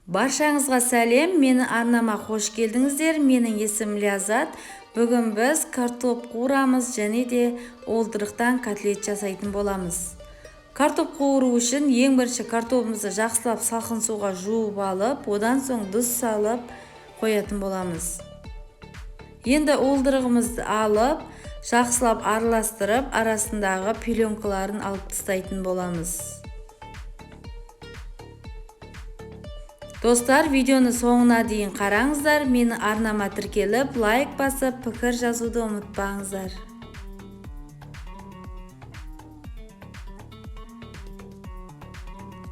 Баршаңызға сәлем, менің арнама қош келдіңіздер. Менің есімім Ляззат. Бүгін біз картоп қуырамыз және де олдырықтан котлет жасайтын боламыз. Картоп қуыру үшін ең бірінші картопымызды жақсылап салқын суға жуып алып, одан соң тұз салып қоятын боламыз. Енді олдырығымызды алып, жақсылап араластырып, арасындағы пеленкаларын алып тастайтын боламыз. Достар, видеоны соңына дейін қараңыздар. Мені арнама тіркеліп, лайк басып, пікір жазуды ұмытпаңыздар.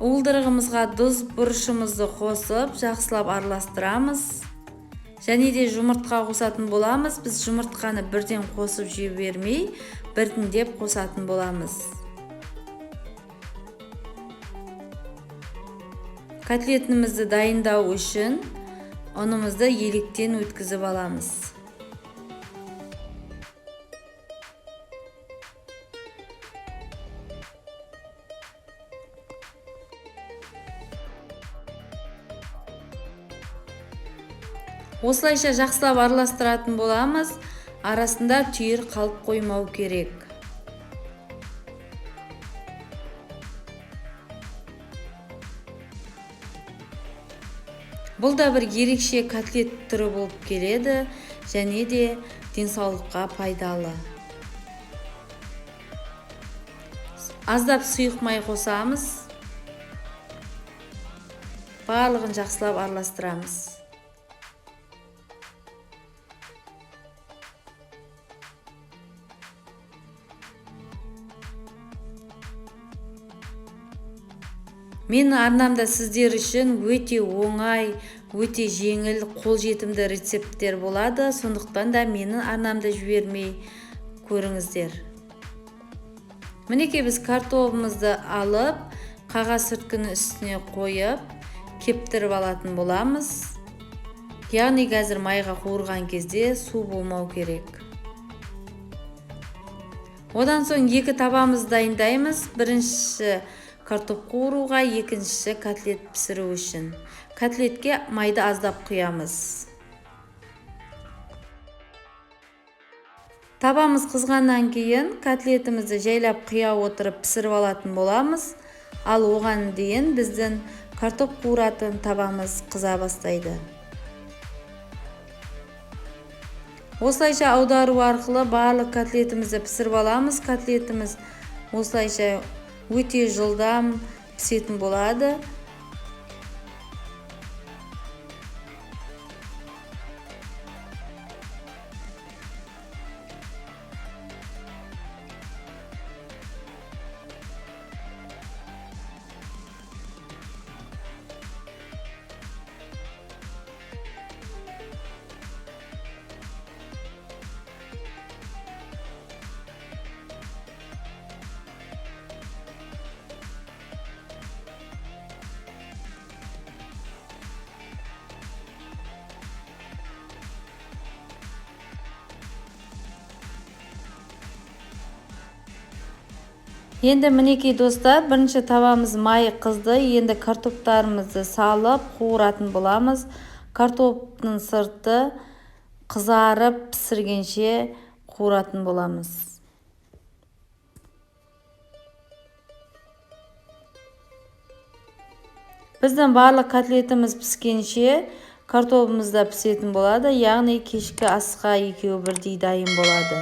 Олдырығымызға тұз бұрышымызды қосып, жақсылап араластырамыз. Және де жұмыртқа қосатын боламыз. Біз жұмыртқаны бірден қосып жібермей, біртіндеп қосатын боламыз. Котлетімізді дайындау үшін ұнымызды електен өткізіп аламыз. Осылайша жақсылап араластыратын боламыз. Арасында түйір қалып қоймау керек. Бұл да бір ерекше котлет түрі болып келеді, және де денсаулыққа пайдалы. Аздап сұйық май қосамыз. Барлығын жақсылап араластырамыз. Менің арнамда сіздер үшін өте оңай, өте жеңіл, қолжетімді рецепттер болады. Сондықтан да менің арнамда жібермей көріңіздер. Мінекей біз картопымызды алып, қағаз сүрткінің үстіне қойып, кептіріп алатын боламыз. Яғни қазір майға қуырған кезде су болмау керек. Одан соң екі табамызды дайындаймыз. Бірінші картоп қуыруға, екіншісі котлет пісіру үшін. Котлетке майды аздап құямыз. Табамыз қызғаннан кейін котлетімізді жайлап құя отырып пісіріп алатын боламыз. Ал оған дейін біздің картоп қуыратын табамыз қыза бастайды. Осылайша аудару арқылы барлық котлетімізді пісіріп аламыз. Котлетіміз осылайша өте жылдам пісетін болады. Енді мінекей достар, бірінші табамыз май қызды. Енді картоптарымызды салып қуыратын боламыз. Картоптың сырты қызарып пісіргенше қуыратын боламыз. Біздің барлық котлетіміз піскенше картопымыз да пісетін болады. Яғни кешкі асқа екеуі бірдей дайын болады.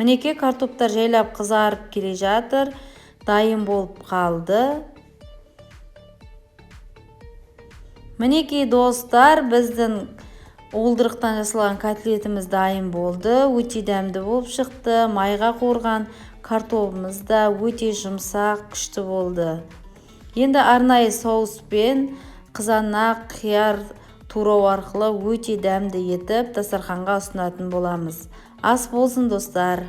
Мінекей картоптар жайлап қызарып келе жатыр, дайын болып қалды. Мінекей достар, біздің олдырықтан жасалған котлетіміз дайын болды. Өте дәмді болып шықты. Майға қуырған картопымыз да өте жұмсақ, күшті болды. Енді арнайы соуспен қызанақ, қияр турау арқылы өте дәмді етіп дастарханға ұсынатын боламыз. Ас болсын достар.